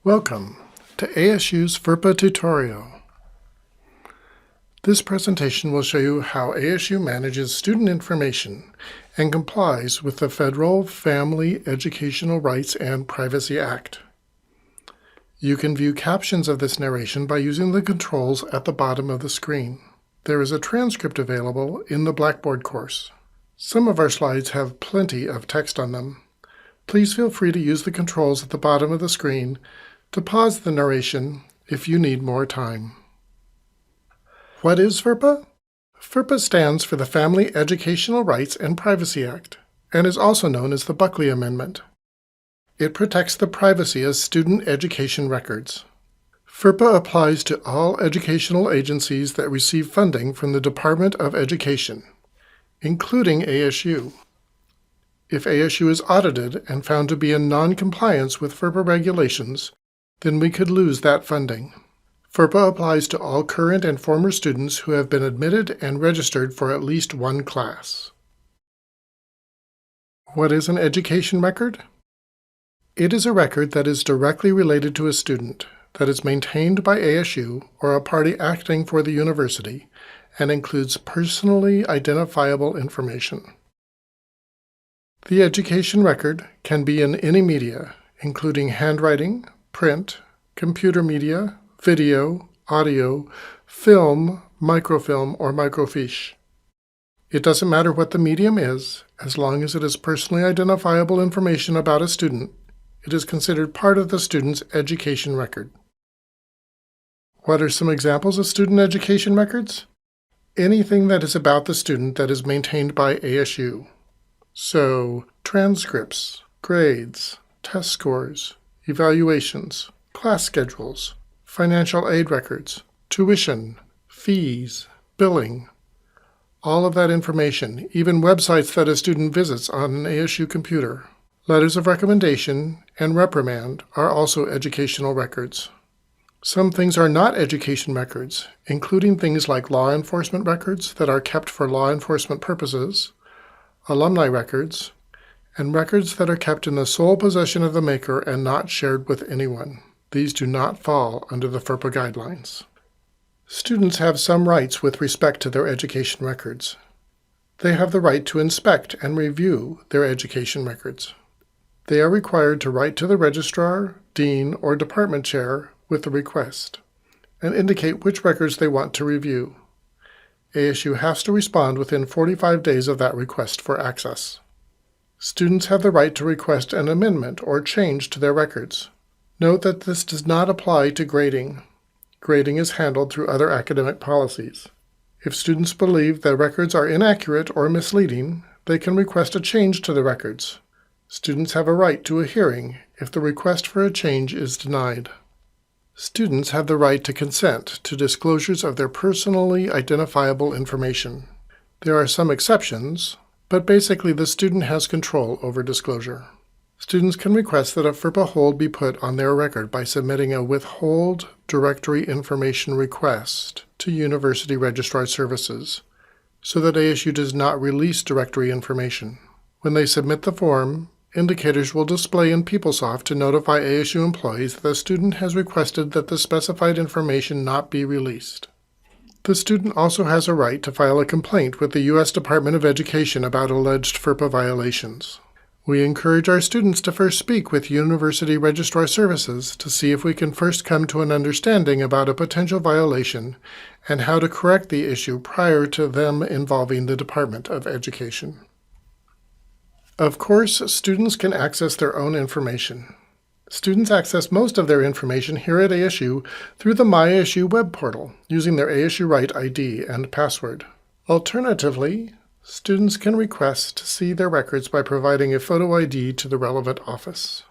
Welcome to ASU's FERPA tutorial. This presentation will show you how ASU manages student information and complies with the Federal Family Educational Rights and Privacy Act. You can view captions of this narration by using the controls at the bottom of the screen. There is a transcript available in the Blackboard course. Some of our slides have plenty of text on them. Please feel free to use the controls at the bottom of the screen to pause the narration if you need more time. What is FERPA? FERPA stands for the Family Educational Rights and Privacy Act and is also known as the Buckley Amendment. It protects the privacy of student education records. FERPA applies to all educational agencies that receive funding from the Department of Education, including ASU. If ASU is audited and found to be in non-compliance with FERPA regulations, then we could lose that funding. FERPA applies to all current and former students who have been admitted and registered for at least one class. What is an education record? It is a record that is directly related to a student, that is maintained by ASU or a party acting for the university, and includes personally identifiable information. The education record can be in any media, including handwriting, print, computer media, video, audio, film, microfilm, or microfiche. It doesn't matter what the medium is, as long as it is personally identifiable information about a student, it is considered part of the student's education record. What are some examples of student education records? Anything that is about the student that is maintained by ASU. So, transcripts, grades, test scores, evaluations, class schedules, financial aid records, tuition, fees, billing. All of that information, even websites that a student visits on an ASU computer. Letters of recommendation and reprimand are also educational records. Some things are not education records, including things like law enforcement records that are kept for law enforcement purposes, alumni records, and records that are kept in the sole possession of the maker and not shared with anyone. These do not fall under the FERPA guidelines. Students have some rights with respect to their education records. They have the right to inspect and review their education records. They are required to write to the registrar, dean, or department chair with the request and indicate which records they want to review. ASU has to respond within 45 days of that request for access. Students have the right to request an amendment or change to their records. Note that this does not apply to grading. Grading is handled through other academic policies. If students believe their records are inaccurate or misleading, they can request a change to the records. Students have a right to a hearing if the request for a change is denied. Students have the right to consent to disclosures of their personally identifiable information. There are some exceptions, but basically the student has control over disclosure. Students can request that a FERPA hold be put on their record by submitting a withhold directory information request to University Registrar Services, so that ASU does not release directory information. When they submit the form, indicators will display in PeopleSoft to notify ASU employees that the student has requested that the specified information not be released. The student also has a right to file a complaint with the U.S. Department of Education about alleged FERPA violations. We encourage our students to first speak with University Registrar Services to see if we can first come to an understanding about a potential violation and how to correct the issue prior to them involving the Department of Education. Of course, students can access their own information. Students access most of their information here at ASU through the MyASU web portal using their ASU Right ID and password. Alternatively, students can request to see their records by providing a photo ID to the relevant office.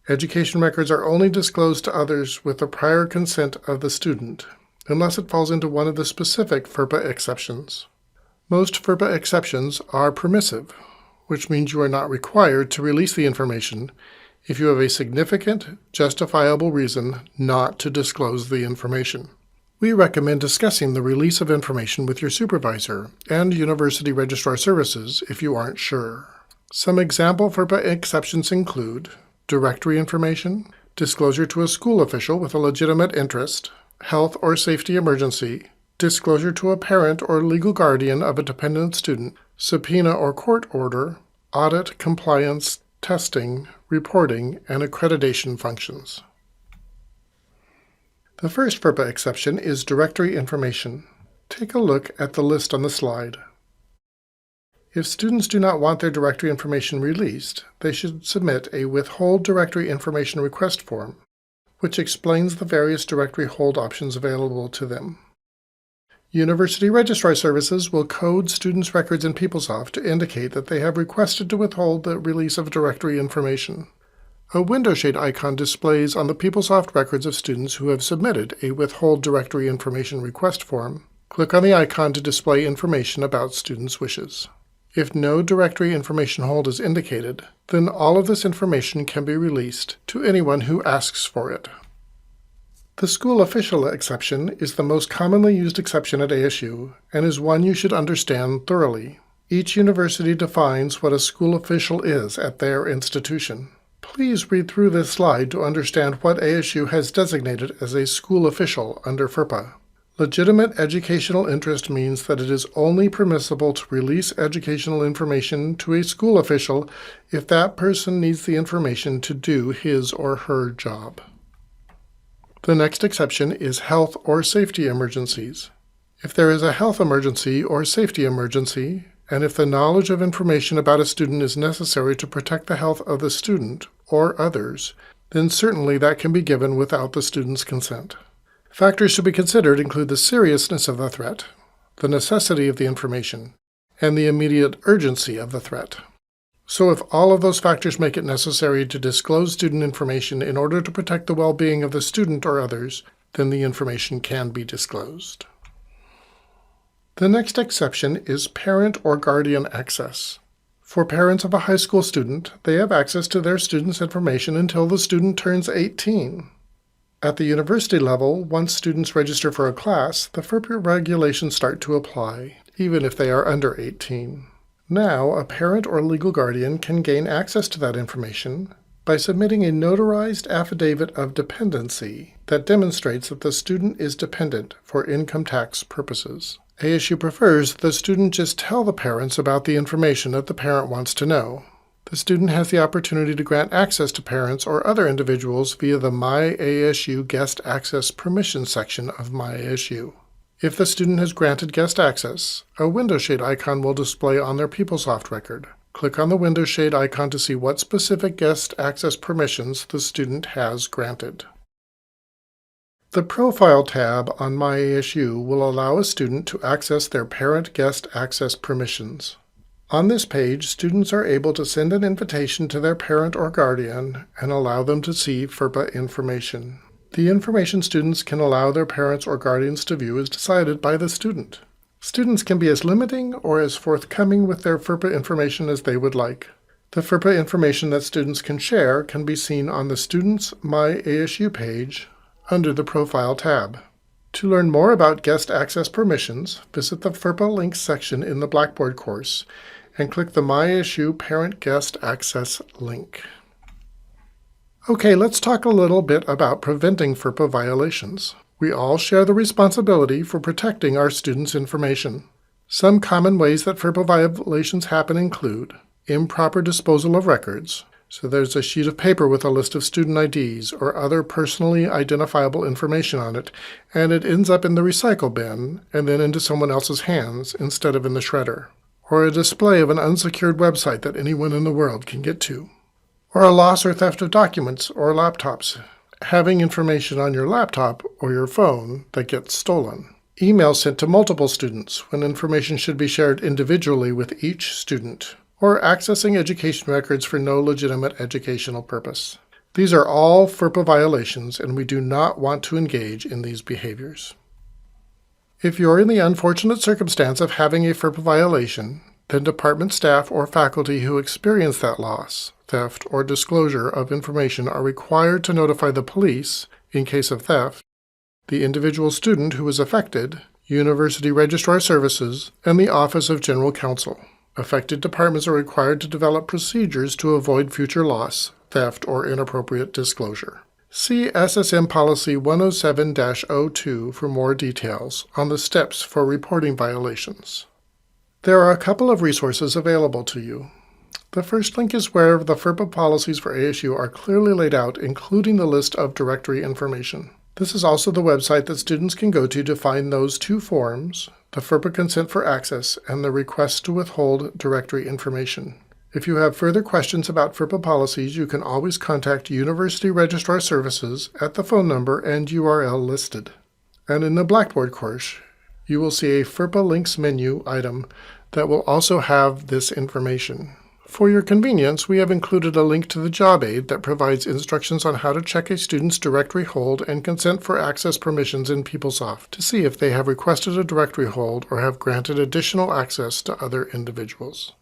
Education records are only disclosed to others with the prior consent of the student, unless it falls into one of the specific FERPA exceptions. Most FERPA exceptions are permissive, which means you are not required to release the information if you have a significant, justifiable reason not to disclose the information. We recommend discussing the release of information with your supervisor and University Registrar Services if you aren't sure. Some example FERPA exceptions include directory information, disclosure to a school official with a legitimate interest, health or safety emergency, disclosure to a parent or legal guardian of a dependent student, subpoena or court order, audit, compliance, testing, reporting, and accreditation functions. The first FERPA exception is directory information. Take a look at the list on the slide. If students do not want their directory information released, they should submit a Withhold Directory Information Request form, which explains the various directory hold options available to them. University Registrar Services will code students' records in PeopleSoft to indicate that they have requested to withhold the release of directory information. A window shade icon displays on the PeopleSoft records of students who have submitted a Withhold Directory Information Request form. Click on the icon to display information about students' wishes. If no directory information hold is indicated, then all of this information can be released to anyone who asks for it. The school official exception is the most commonly used exception at ASU and is one you should understand thoroughly. Each university defines what a school official is at their institution. Please read through this slide to understand what ASU has designated as a school official under FERPA. Legitimate educational interest means that it is only permissible to release educational information to a school official if that person needs the information to do his or her job. The next exception is health or safety emergencies. If there is a health emergency or safety emergency, and if the knowledge of information about a student is necessary to protect the health of the student or others, then certainly that can be given without the student's consent. Factors to be considered include the seriousness of the threat, the necessity of the information, and the immediate urgency of the threat. So if all of those factors make it necessary to disclose student information in order to protect the well-being of the student or others, then the information can be disclosed. The next exception is parent or guardian access. For parents of a high school student, they have access to their student's information until the student turns 18. At the university level, once students register for a class, the FERPA regulations start to apply, even if they are under 18. Now, a parent or legal guardian can gain access to that information by submitting a notarized affidavit of dependency that demonstrates that the student is dependent for income tax purposes. ASU prefers that the student just tell the parents about the information that the parent wants to know. The student has the opportunity to grant access to parents or other individuals via the My ASU Guest Access Permission section of My ASU. If the student has granted guest access, a window shade icon will display on their PeopleSoft record. Click on the window shade icon to see what specific guest access permissions the student has granted. The Profile tab on My ASU will allow a student to access their parent guest access permissions. On this page, students are able to send an invitation to their parent or guardian and allow them to see FERPA information. The information students can allow their parents or guardians to view is decided by the student. Students can be as limiting or as forthcoming with their FERPA information as they would like. The FERPA information that students can share can be seen on the Students' My ASU page under the Profile tab. To learn more about guest access permissions, visit the FERPA links section in the Blackboard course and click the My ASU Parent Guest Access link. Okay, let's talk a little bit about preventing FERPA violations. We all share the responsibility for protecting our students' information. Some common ways that FERPA violations happen include improper disposal of records. So there's a sheet of paper with a list of student IDs or other personally identifiable information on it, and it ends up in the recycle bin and then into someone else's hands instead of in the shredder. Or a display of an unsecured website that anyone in the world can get to. Or a loss or theft of documents or laptops, having information on your laptop or your phone that gets stolen. Emails sent to multiple students when information should be shared individually with each student. Or accessing education records for no legitimate educational purpose. These are all FERPA violations, and we do not want to engage in these behaviors. If you're in the unfortunate circumstance of having a FERPA violation, then department staff or faculty who experience that loss, theft, or disclosure of information are required to notify the police in case of theft, the individual student who is affected, University Registrar Services, and the Office of General Counsel. Affected departments are required to develop procedures to avoid future loss, theft, or inappropriate disclosure. See SSM Policy 107-02 for more details on the steps for reporting violations. There are a couple of resources available to you. The first link is where the FERPA policies for ASU are clearly laid out, including the list of directory information. This is also the website that students can go to find those two forms, the FERPA Consent for Access and the Request to Withhold Directory Information. If you have further questions about FERPA policies, you can always contact University Registrar Services at the phone number and URL listed. And in the Blackboard course, you will see a FERPA Links menu item that will also have this information. For your convenience, we have included a link to the job aid that provides instructions on how to check a student's directory hold and consent for access permissions in PeopleSoft to see if they have requested a directory hold or have granted additional access to other individuals.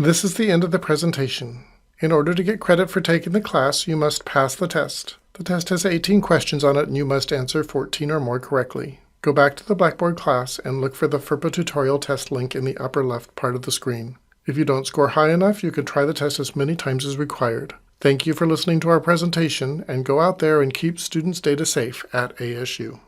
This is the end of the presentation. In order to get credit for taking the class, you must pass the test. The test has 18 questions on it and you must answer 14 or more correctly. Go back to the Blackboard class and look for the FERPA tutorial test link in the upper left part of the screen. If you don't score high enough, you can try the test as many times as required. Thank you for listening to our presentation, and go out there and keep students' data safe at ASU.